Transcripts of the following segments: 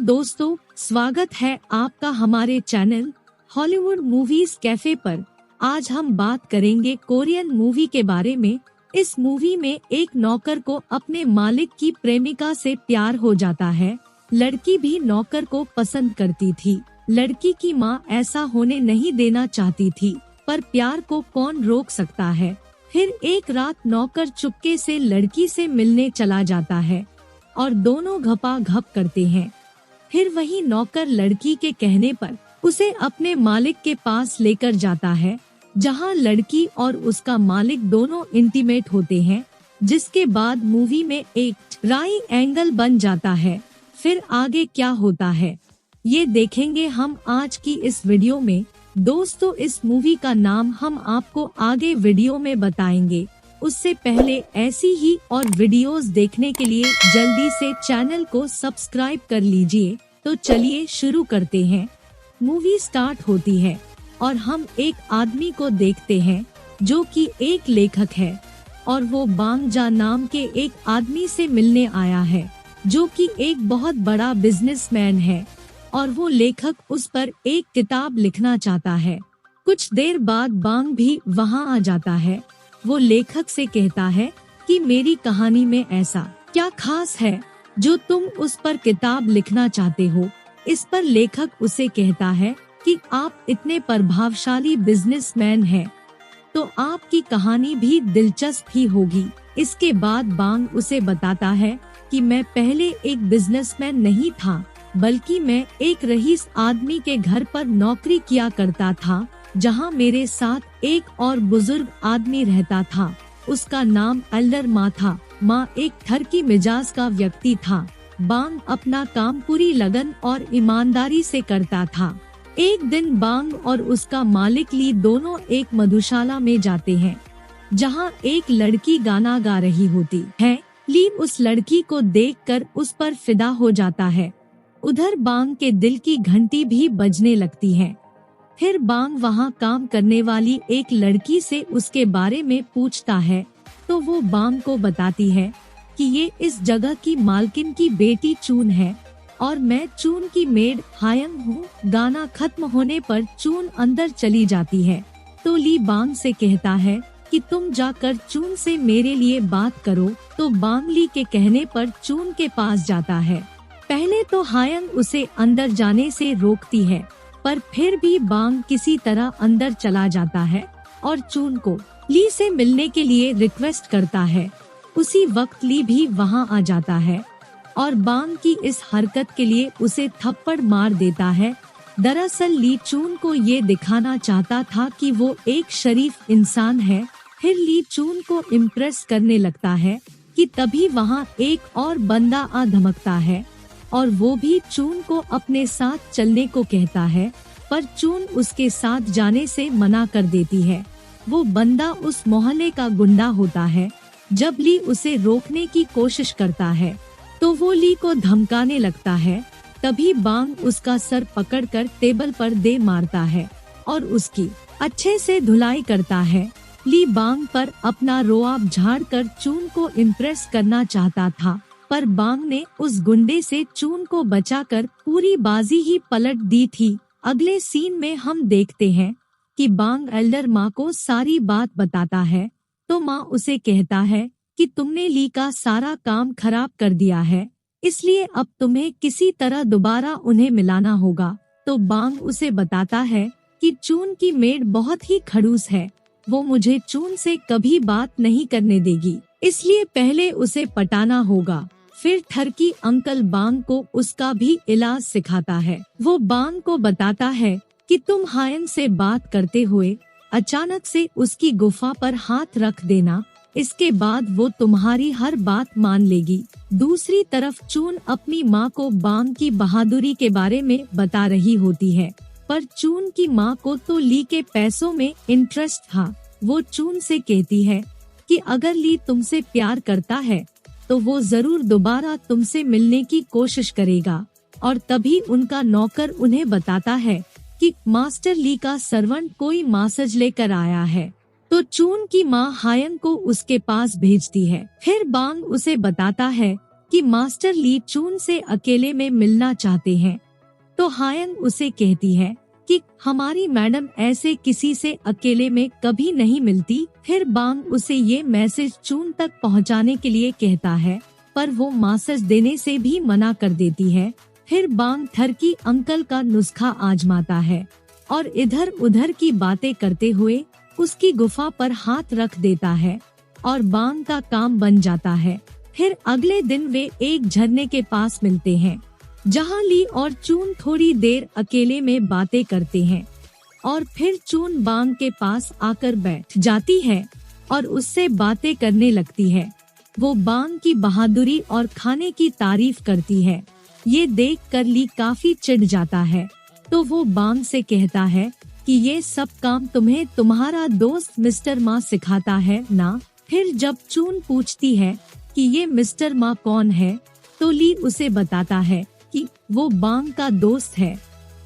दोस्तों, स्वागत है आपका हमारे चैनल हॉलीवुड मूवीज कैफे पर। आज हम बात करेंगे कोरियन मूवी के बारे में। इस मूवी में एक नौकर को अपने मालिक की प्रेमिका से प्यार हो जाता है। लड़की भी नौकर को पसंद करती थी। लड़की की माँ ऐसा होने नहीं देना चाहती थी, पर प्यार को कौन रोक सकता है। फिर एक रात नौकर चुपके से लड़की से मिलने चला जाता है और दोनों घपा घप करते हैं। फिर वही नौकर लड़की के कहने पर उसे अपने मालिक के पास लेकर जाता है, जहां लड़की और उसका मालिक दोनों इंटीमेट होते हैं, जिसके बाद मूवी में एक ट्रायंगल बन जाता है। फिर आगे क्या होता है ये देखेंगे हम आज की इस वीडियो में। दोस्तों, इस मूवी का नाम हम आपको आगे वीडियो में बताएंगे। उससे पहले ऐसी ही और वीडियोस देखने के लिए जल्दी से चैनल को सब्सक्राइब कर लीजिए। तो चलिए शुरू करते हैं। मूवी स्टार्ट होती है और हम एक आदमी को देखते हैं जो कि एक लेखक है और वो बांग जा नाम के एक आदमी से मिलने आया है, जो कि एक बहुत बड़ा बिजनेसमैन है और वो लेखक उस पर एक किताब लिखना चाहता है। कुछ देर बाद बांग भी वहाँ आ जाता है। वो लेखक से कहता है कि मेरी कहानी में ऐसा क्या खास है जो तुम उस पर किताब लिखना चाहते हो। इस पर लेखक उसे कहता है कि आप इतने प्रभावशाली बिजनेसमैन हैं, तो आपकी कहानी भी दिलचस्प ही होगी। इसके बाद बांग उसे बताता है कि मैं पहले एक बिजनेसमैन नहीं था, बल्कि मैं एक रईस आदमी के घर पर नौकरी किया करता था, जहां मेरे साथ एक और बुजुर्ग आदमी रहता था। उसका नाम एल्डर मा था। माँ एक ठरकी मिजाज का व्यक्ति था। बांग अपना काम पूरी लगन और ईमानदारी से करता था। एक दिन बांग और उसका मालिक ली दोनों एक मधुशाला में जाते हैं, जहां एक लड़की गाना गा रही होती है। ली उस लड़की को देखकर उस पर फिदा हो जाता है। उधर बांग के दिल की घंटी भी बजने लगती है। फिर बांग वहाँ काम करने वाली एक लड़की से उसके बारे में पूछता है, तो वो बांग को बताती है कि ये इस जगह की मालकिन की बेटी चून है और मैं चून की मेड हायंग हूँ। गाना खत्म होने पर चून अंदर चली जाती है, तो ली बांग से कहता है कि तुम जाकर चून से मेरे लिए बात करो। तो बांग ली के कहने पर चून के पास जाता है। पहले तो हायंग उसे अंदर जाने से रोकती है, पर फिर भी बांग किसी तरह अंदर चला जाता है और चून को ली से मिलने के लिए रिक्वेस्ट करता है। उसी वक्त ली भी वहां आ जाता है और बांग की इस हरकत के लिए उसे थप्पड़ मार देता है। दरअसल ली चून को ये दिखाना चाहता था कि वो एक शरीफ इंसान है। फिर ली चून को इम्प्रेस करने लगता है कि तभी वहां एक और बंदा आ धमकता है और वो भी चून को अपने साथ चलने को कहता है, पर चून उसके साथ जाने से मना कर देती है। वो बंदा उस मोहल्ले का गुंडा होता है। जब ली उसे रोकने की कोशिश करता है, तो वो ली को धमकाने लगता है। तभी बांग उसका सर पकड़कर टेबल पर दे मारता है और उसकी अच्छे से धुलाई करता है। ली बांग पर अपना रोआब झाड़कर चून को इम्प्रेस करना चाहता था, पर बांग ने उस गुंडे से चून को बचाकर पूरी बाजी ही पलट दी थी। अगले सीन में हम देखते हैं कि बांग एल्डर माँ को सारी बात बताता है, तो माँ उसे कहता है कि तुमने ली का सारा काम खराब कर दिया है, इसलिए अब तुम्हें किसी तरह दोबारा उन्हें मिलाना होगा। तो बांग उसे बताता है कि चून की मेड बहुत ही खड़ूस है, वो मुझे चून से कभी बात नहीं करने देगी, इसलिए पहले उसे पटाना होगा। फिर ठरकी अंकल बांग को उसका भी इलाज सिखाता है। वो बांग को बताता है कि तुम हायन से बात करते हुए अचानक से उसकी गुफा पर हाथ रख देना, इसके बाद वो तुम्हारी हर बात मान लेगी। दूसरी तरफ चून अपनी माँ को बांग की बहादुरी के बारे में बता रही होती है, पर चून की माँ को तो ली के पैसों में इंटरेस्ट था। वो चून से कहती है कि अगर ली तुमसे प्यार करता है तो वो जरूर दोबारा तुमसे मिलने की कोशिश करेगा। और तभी उनका नौकर उन्हें बताता है कि मास्टर ली का सर्वेंट कोई मैसेज लेकर आया है, तो चून की माँ हायन को उसके पास भेजती है। फिर बांग उसे बताता है कि मास्टर ली चून से अकेले में मिलना चाहते हैं। तो हायंग उसे कहती है कि हमारी मैडम ऐसे किसी से अकेले में कभी नहीं मिलती। फिर बांग उसे ये मैसेज चून तक पहुंचाने के लिए कहता है, पर वो मैसेज देने से भी मना कर देती है। फिर बांग थर्की अंकल का नुस्खा आजमाता है और इधर उधर की बातें करते हुए उसकी गुफा पर हाथ रख देता है और बांग का काम बन जाता है। फिर अगले दिन वे एक झरने के पास मिलते हैं, जहां ली और चून थोड़ी देर अकेले में बातें करते हैं और फिर चून बांग के पास आकर बैठ जाती है और उससे बातें करने लगती है। वो बांग की बहादुरी और खाने की तारीफ करती है। ये देखकर ली काफी चिढ़ जाता है, तो वो बांग से कहता है कि ये सब काम तुम्हें तुम्हारा दोस्त मिस्टर मा सिखाता है ना। फिर जब चून पूछती है कि ये मिस्टर मा कौन है, तो ली उसे बताता है कि वो बांग का दोस्त है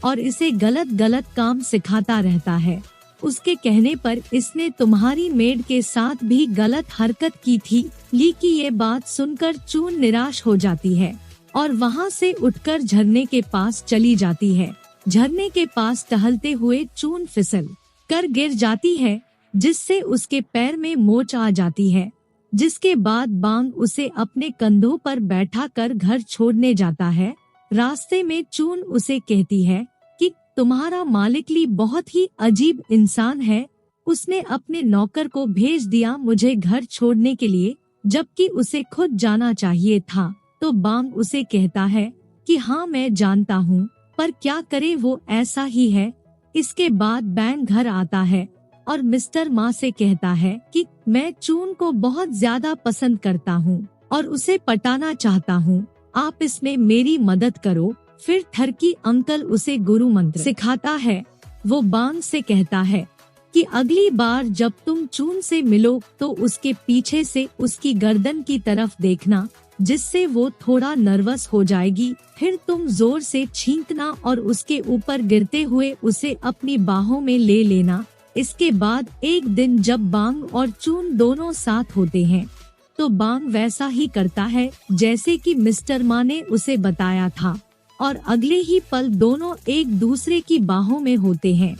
और इसे गलत गलत काम सिखाता रहता है। उसके कहने पर इसने तुम्हारी मेड के साथ भी गलत हरकत की थी। ली की ये बात सुनकर चून निराश हो जाती है और वहाँ से उठकर झरने के पास चली जाती है। झरने के पास टहलते हुए चून फिसल कर गिर जाती है, जिससे उसके पैर में मोच आ जाती है। जिसके बाद बांग उसे अपने कंधों पर बैठा कर घर छोड़ने जाता है। रास्ते में चून उसे कहती है कि तुम्हारा मालिक ली बहुत ही अजीब इंसान है। उसने अपने नौकर को भेज दिया मुझे घर छोड़ने के लिए, जबकि उसे खुद जाना चाहिए था। तो बांग उसे कहता है कि हाँ मैं जानता हूँ, पर क्या करे वो ऐसा ही है। इसके बाद बैंग घर आता है और मिस्टर मा से कहता है कि मैं चून को बहुत ज्यादा पसंद करता हूँ और उसे पटाना चाहता हूँ, आप इसमें मेरी मदद करो। फिर थर्की अंकल उसे गुरु मंत्र सिखाता है। वो बांग से कहता है कि अगली बार जब तुम चून से मिलो तो उसके पीछे से उसकी गर्दन की तरफ देखना, जिससे वो थोड़ा नर्वस हो जाएगी। फिर तुम जोर से छींकना और उसके ऊपर गिरते हुए उसे अपनी बाहों में ले लेना। इसके बाद एक दिन जब बांग और चून दोनों साथ होते हैं, तो बांग वैसा ही करता है जैसे कि मिस्टर मा ने उसे बताया था और अगले ही पल दोनों एक दूसरे की बाहों में होते हैं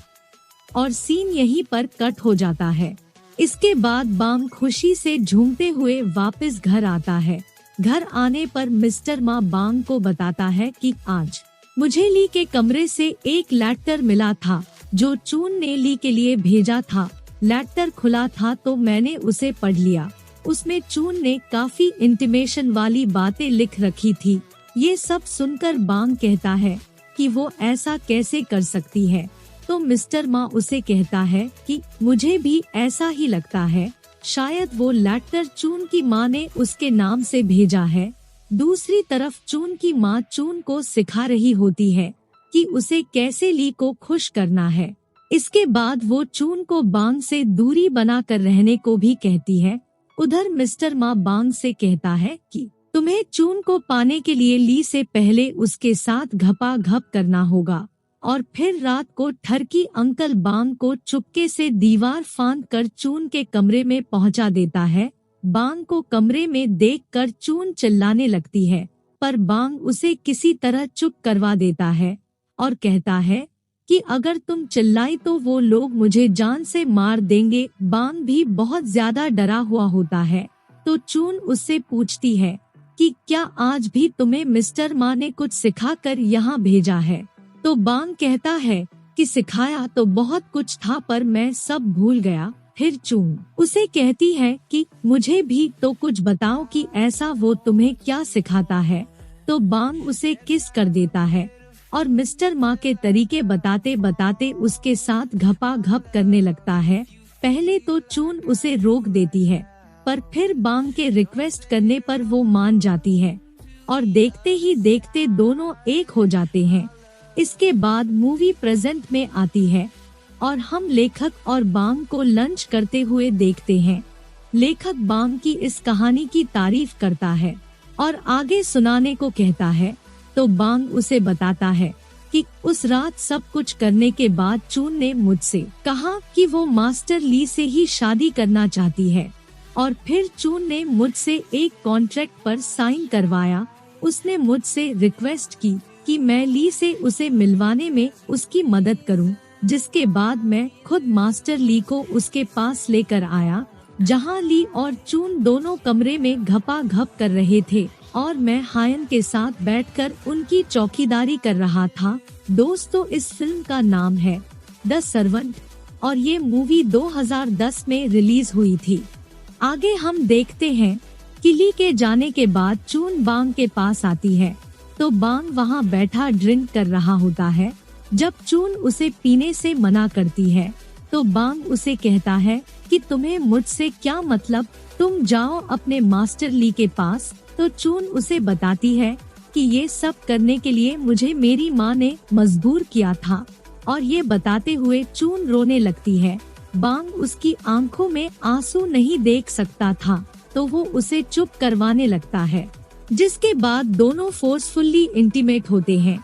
और सीन यहीं पर कट हो जाता है। इसके बाद बांग खुशी से झूमते हुए वापस घर आता है। घर आने पर मिस्टर मा बांग को बताता है कि आज मुझे ली के कमरे से एक लेटर मिला था जो चून ने ली के लिए भेजा था। लेटर खुला था तो मैंने उसे पढ़ लिया। उसमें चून ने काफी इंटीमेशन वाली बातें लिख रखी थी। ये सब सुनकर बांग कहता है कि वो ऐसा कैसे कर सकती है। तो मिस्टर मा उसे कहता है कि मुझे भी ऐसा ही लगता है, शायद वो लेटर चून की माँ ने उसके नाम से भेजा है। दूसरी तरफ चून की माँ चून को सिखा रही होती है कि उसे कैसे ली को खुश करना है। इसके बाद वो चून को बांग से दूरी बनाकर रहने को भी कहती है। उधर मिस्टर मा बांग से कहता है कि तुम्हें चून को पाने के लिए ली से पहले उसके साथ घपाघप करना होगा। और फिर रात को थर्की अंकल बांग को चुपके से दीवार फांद कर चून के कमरे में पहुंचा देता है। बांग को कमरे में देखकर चून चिल्लाने लगती है, पर बांग उसे किसी तरह चुप करवा देता है और कहता है कि अगर तुम चिल्लाई तो वो लोग मुझे जान से मार देंगे। बांग भी बहुत ज्यादा डरा हुआ होता है। तो चून उससे पूछती है कि क्या आज भी तुम्हें मिस्टर मा ने कुछ सिखाकर यहाँ भेजा है। तो बांग कहता है कि सिखाया तो बहुत कुछ था, पर मैं सब भूल गया। फिर चून उसे कहती है कि मुझे भी तो कुछ बताओ कि ऐसा वो तुम्हें क्या सिखाता है। तो बांग उसे किस कर देता है और मिस्टर मा के तरीके बताते बताते उसके साथ घपाघप करने लगता है। पहले तो चून उसे रोक देती है, पर फिर बांग के रिक्वेस्ट करने पर वो मान जाती है और देखते ही देखते दोनों एक हो जाते हैं। इसके बाद मूवी प्रेजेंट में आती है और हम लेखक और बांग को लंच करते हुए देखते हैं। लेखक बांग की इस कहानी की तारीफ करता है और आगे सुनाने को कहता है। तो बांग उसे बताता है कि उस रात सब कुछ करने के बाद चून ने मुझसे कहा कि वो मास्टर ली से ही शादी करना चाहती है। और फिर चून ने मुझसे एक कॉन्ट्रैक्ट पर साइन करवाया। उसने मुझसे रिक्वेस्ट की कि मैं ली से उसे मिलवाने में उसकी मदद करूं, जिसके बाद मैं खुद मास्टर ली को उसके पास लेकर आया, जहां ली और चून दोनों कमरे में घपाघप कर रहे थे और मैं हायन के साथ बैठकर उनकी चौकीदारी कर रहा था। दोस्तों, इस फिल्म का नाम है द सर्वेंट और ये मूवी 2010 में रिलीज हुई थी। आगे हम देखते हैं कि ली के जाने के बाद चून बांग के पास आती है तो बांग वहाँ बैठा ड्रिंक कर रहा होता है। जब चून उसे पीने से मना करती है तो बांग उसे कहता है कि तुम्हें मुझसे क्या मतलब, तुम जाओ अपने मास्टर ली के पास। तो चून उसे बताती है कि ये सब करने के लिए मुझे मेरी माँ ने मजबूर किया था, और ये बताते हुए चून रोने लगती है। बांग उसकी आंखों में आंसू नहीं देख सकता था तो वो उसे चुप करवाने लगता है, जिसके बाद दोनों फोर्सफुली इंटीमेट होते हैं।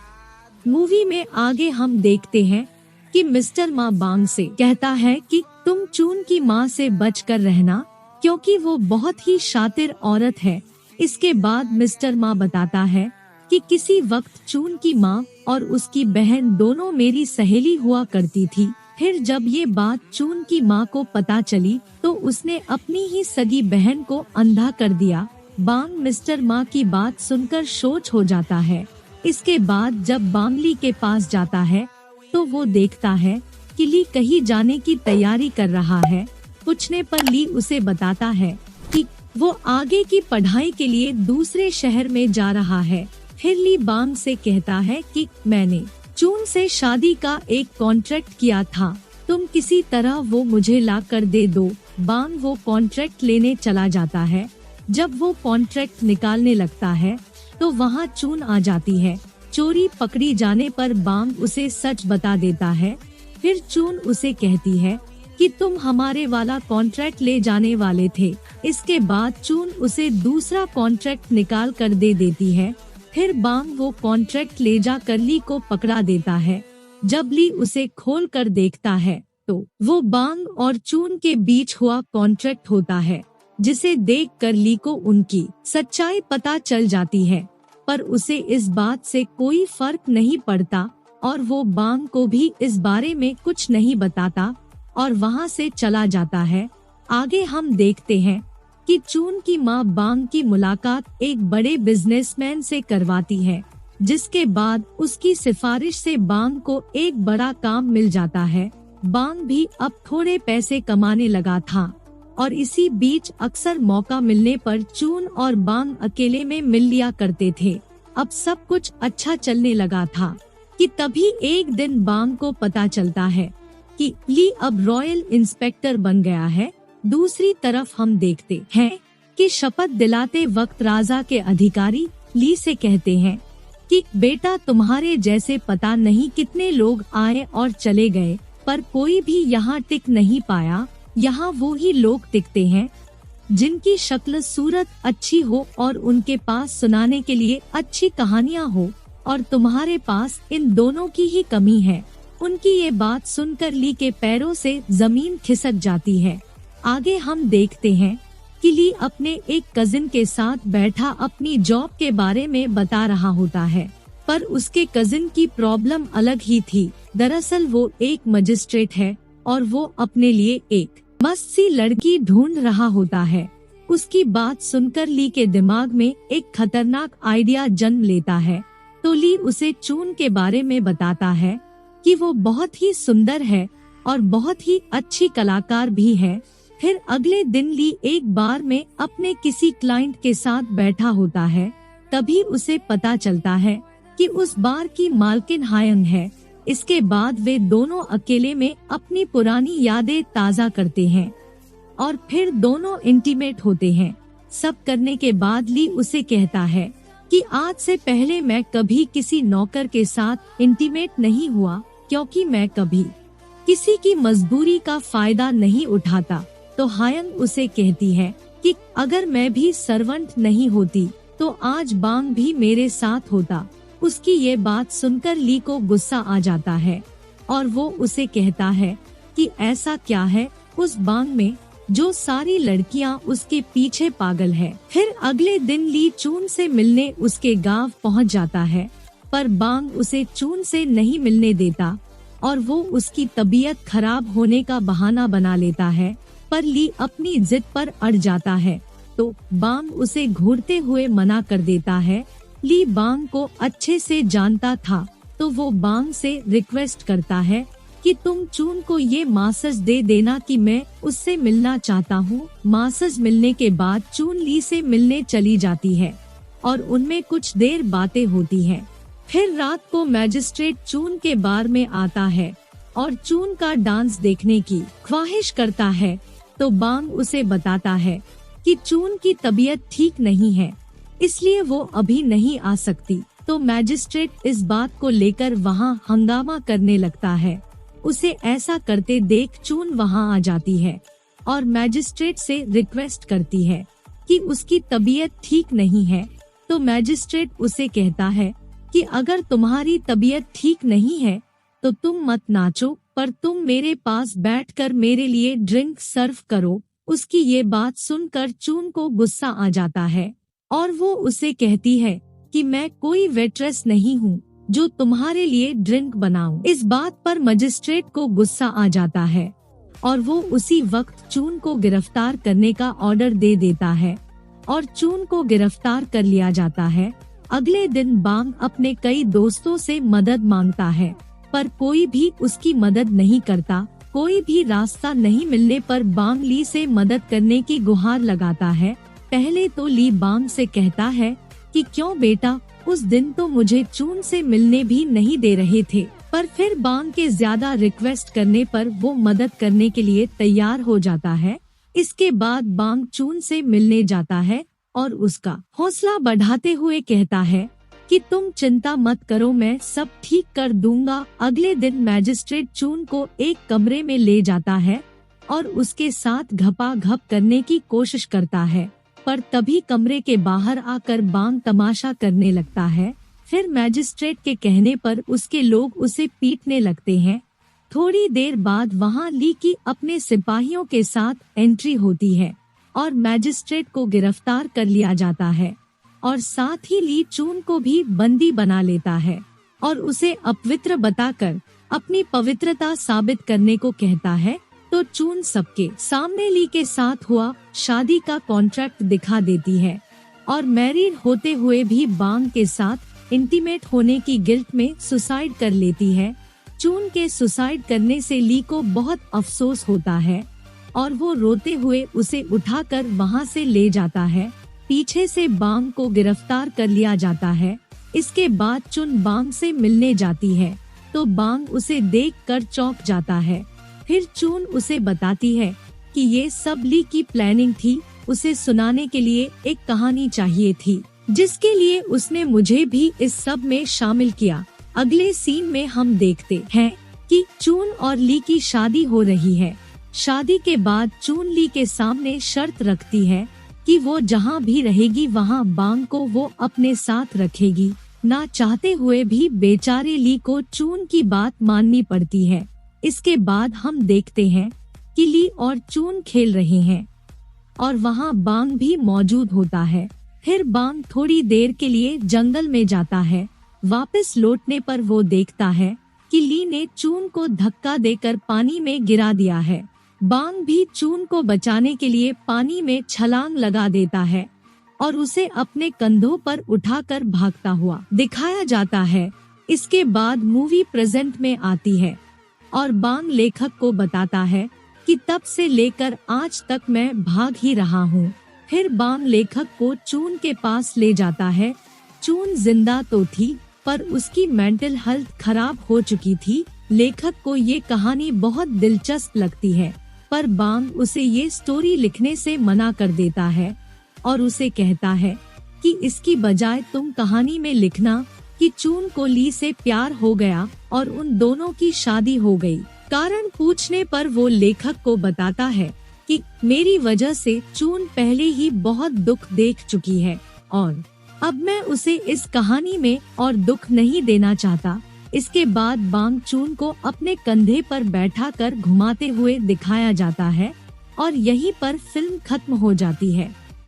मूवी में आगे हम देखते हैं कि मिस्टर मा बांग से कहता है कि तुम चून की माँ से बचकर रहना, क्योंकि वो बहुत ही शातिर औरत है। इसके बाद मिस्टर मा बताता है कि किसी वक्त चून की माँ और उसकी बहन दोनों मेरी सहेली हुआ करती थी। फिर जब ये बात चून की माँ को पता चली तो उसने अपनी ही सगी बहन को अंधा कर दिया। बांग मिस्टर मा की बात सुनकर सोच हो जाता है। इसके बाद जब बांग ली के पास जाता है तो वो देखता है कि ली कहीं जाने की तैयारी कर रहा है। पूछने पर ली उसे बताता है कि वो आगे की पढ़ाई के लिए दूसरे शहर में जा रहा है। फिर ली बांग से कहता है कि मैंने चून से शादी का एक कॉन्ट्रैक्ट किया था, तुम किसी तरह वो मुझे ला कर दे दो। बांग वो कॉन्ट्रैक्ट लेने चला जाता है। जब वो कॉन्ट्रैक्ट निकालने लगता है तो वहाँ चून आ जाती है। चोरी पकड़ी जाने पर बांग उसे सच बता देता है। फिर चून उसे कहती है कि तुम हमारे वाला कॉन्ट्रैक्ट ले जाने वाले थे। इसके बाद चून उसे दूसरा कॉन्ट्रैक्ट निकाल कर दे देती है। फिर बांग वो कॉन्ट्रैक्ट ले जाकर ली को पकड़ा देता है। जब ली उसे खोल कर देखता है तो वो बांग और चून के बीच हुआ कॉन्ट्रैक्ट होता है, जिसे देखकर ली को उनकी सच्चाई पता चल जाती है। पर उसे इस बात से कोई फर्क नहीं पड़ता और वो बांग को भी इस बारे में कुछ नहीं बताता और वहाँ से चला जाता है। आगे हम देखते हैं कि चून की माँ बांग की मुलाकात एक बड़े बिजनेसमैन से करवाती है, जिसके बाद उसकी सिफारिश से बांग को एक बड़ा काम मिल जाता है। बांग भी अब थोड़े पैसे कमाने लगा था और इसी बीच अक्सर मौका मिलने पर चून और बांग अकेले में मिल लिया करते थे। अब सब कुछ अच्छा चलने लगा था कि तभी एक दिन बांग को पता चलता है कि ली अब रॉयल इंस्पेक्टर बन गया है। दूसरी तरफ हम देखते हैं कि शपथ दिलाते वक्त राजा के अधिकारी ली से कहते हैं कि बेटा, तुम्हारे जैसे पता नहीं कितने लोग आए और चले गए, पर कोई भी यहाँ टिक नहीं पाया। यहाँ वो ही लोग टिकते हैं जिनकी शक्ल सूरत अच्छी हो और उनके पास सुनाने के लिए अच्छी कहानियाँ हो, और तुम्हारे पास इन दोनों की ही कमी है। उनकी ये बात सुनकर ली के पैरों से जमीन खिसक जाती है। आगे हम देखते हैं कि ली अपने एक कजिन के साथ बैठा अपनी जॉब के बारे में बता रहा होता है, पर उसके कजिन की प्रॉब्लम अलग ही थी। दरअसल वो एक मजिस्ट्रेट है और वो अपने लिए एक मस्त सी लड़की ढूंढ रहा होता है। उसकी बात सुनकर ली के दिमाग में एक खतरनाक आइडिया जन्म लेता है, तो ली उसे चून के बारे में बताता है कि वो बहुत ही सुंदर है और बहुत ही अच्छी कलाकार भी है। फिर अगले दिन ली एक बार में अपने किसी क्लाइंट के साथ बैठा होता है। तभी उसे पता चलता है कि उस बार की मालकिन हायंग है। इसके बाद वे दोनों अकेले में अपनी पुरानी यादें ताज़ा करते हैं और फिर दोनों इंटीमेट होते हैं। सब करने के बाद ली उसे कहता है कि आज से पहले मैं कभी किसी नौकर के साथ इंटीमेट नहीं हुआ, क्योंकि मैं कभी किसी की मजबूरी का फायदा नहीं उठाता। तो हायंग उसे कहती है कि अगर मैं भी सर्वेंट नहीं होती तो आज बांग भी मेरे साथ होता। उसकी ये बात सुनकर ली को गुस्सा आ जाता है और वो उसे कहता है कि ऐसा क्या है उस बांग में जो सारी लड़कियां उसके पीछे पागल है। फिर अगले दिन ली चून से मिलने उसके गांव पहुंच जाता है, पर बांग उसे चून से नहीं मिलने देता और वो उसकी तबीयत खराब होने का बहाना बना लेता है। पर ली अपनी जिद पर अड़ जाता है तो बांग उसे घूरते हुए मना कर देता है। ली बांग को अच्छे से जानता था तो वो बांग से रिक्वेस्ट करता है कि तुम चून को ये मासज दे देना कि मैं उससे मिलना चाहता हूँ। मासज मिलने के बाद चून ली से मिलने चली जाती है और उनमें कुछ देर बातें होती हैं। फिर रात को मैजिस्ट्रेट चून के बार में आता है और चून का डांस देखने की ख्वाहिश करता है तो बांग उसे बताता है कि चून की तबीयत ठीक नहीं है, इसलिए वो अभी नहीं आ सकती। तो मैजिस्ट्रेट इस बात को लेकर वहाँ हंगामा करने लगता है। उसे ऐसा करते देख चून वहाँ आ जाती है और मैजिस्ट्रेट से रिक्वेस्ट करती है कि उसकी तबीयत ठीक नहीं है। तो मैजिस्ट्रेट उसे कहता है कि अगर तुम्हारी तबीयत ठीक नहीं है तो तुम मत नाचो, पर तुम मेरे पास बैठकर मेरे लिए ड्रिंक सर्व करो। उसकी ये बात सुनकर चून को गुस्सा आ जाता है और वो उसे कहती है कि मैं कोई वेट्रेस नहीं हूँ जो तुम्हारे लिए ड्रिंक बनाऊं। इस बात पर मजिस्ट्रेट को गुस्सा आ जाता है और वो उसी वक्त चून को गिरफ्तार करने का ऑर्डर दे देता है और चून को गिरफ्तार कर लिया जाता है। अगले दिन बांग अपने कई दोस्तों से मदद मांगता है, पर कोई भी उसकी मदद नहीं करता। कोई भी रास्ता नहीं मिलने पर बांग ली से मदद करने की गुहार लगाता है। पहले तो ली बांग से कहता है कि क्यों बेटा, उस दिन तो मुझे चून से मिलने भी नहीं दे रहे थे। पर फिर बांग के ज्यादा रिक्वेस्ट करने पर वो मदद करने के लिए तैयार हो जाता है। इसके बाद बांग चून से मिलने जाता है और उसका हौसला बढ़ाते हुए कहता है कि तुम चिंता मत करो, मैं सब ठीक कर दूंगा। अगले दिन मैजिस्ट्रेट चून को एक कमरे में ले जाता है और उसके साथ घपाघप करने की कोशिश करता है, पर तभी कमरे के बाहर आकर बांग तमाशा करने लगता है। फिर मैजिस्ट्रेट के कहने पर उसके लोग उसे पीटने लगते हैं। थोड़ी देर बाद वहाँ ली की अपने सिपाहियों के साथ एंट्री होती है और मैजिस्ट्रेट को गिरफ्तार कर लिया जाता है और साथ ही ली चून को भी बंदी बना लेता है और उसे अपवित्र बताकर अपनी पवित्रता साबित करने को कहता है। तो चून सबके सामने ली के साथ हुआ शादी का कॉन्ट्रैक्ट दिखा देती है और मैरिड होते हुए भी बांग के साथ इंटीमेट होने की गिल्ट में सुसाइड कर लेती है। चून के सुसाइड करने से ली को बहुत अफसोस होता है और वो रोते हुए उसे उठाकर वहाँ से ले जाता है। पीछे से बांग को गिरफ्तार कर लिया जाता है। इसके बाद चून बांग से मिलने जाती है तो बांग उसे देखकर चौंक जाता है। फिर चून उसे बताती है कि ये सब ली की प्लानिंग थी, उसे सुनाने के लिए एक कहानी चाहिए थी जिसके लिए उसने मुझे भी इस सब में शामिल किया। अगले सीन में हम देखते हैं कि चून और ली की शादी हो रही है। शादी के बाद चून ली के सामने शर्त रखती है कि वो जहाँ भी रहेगी वहाँ बांग को वो अपने साथ रखेगी। ना चाहते हुए भी बेचारे ली को चून की बात माननी पड़ती है। इसके बाद हम देखते हैं कि ली और चून खेल रहे हैं और वहाँ बांग भी मौजूद होता है। फिर बांग थोड़ी देर के लिए जंगल में जाता है। वापस लौटने पर वो देखता है कि ली ने चून को धक्का देकर पानी में गिरा दिया है। बांग भी चून को बचाने के लिए पानी में छलांग लगा देता है और उसे अपने कंधों पर उठाकर भागता हुआ दिखाया जाता है। इसके बाद मूवी प्रेजेंट में आती है और बांग लेखक को बताता है कि तब से लेकर आज तक मैं भाग ही रहा हूँ। फिर बांग लेखक को चून के पास ले जाता है। चून जिंदा तो थी पर उसकी मेंटल हेल्थ खराब हो चुकी थी। लेखक को ये कहानी बहुत दिलचस्प लगती है पर बांग उसे ये स्टोरी लिखने से मना कर देता है और उसे कहता है कि इसकी बजाय तुम कहानी में लिखना कि चून को ली से प्यार हो गया और उन दोनों की शादी हो गई। कारण पूछने पर वो लेखक को बताता है कि मेरी वजह से चून पहले ही बहुत दुख देख चुकी है और अब मैं उसे इस कहानी में और दुख नहीं देना चाहता। इसके बाद बांग चून को अपने कंधे पर बैठाकर घुमाते हुए दिखाया जाता है और यहीं पर फिल्म खत्म हो जाती है।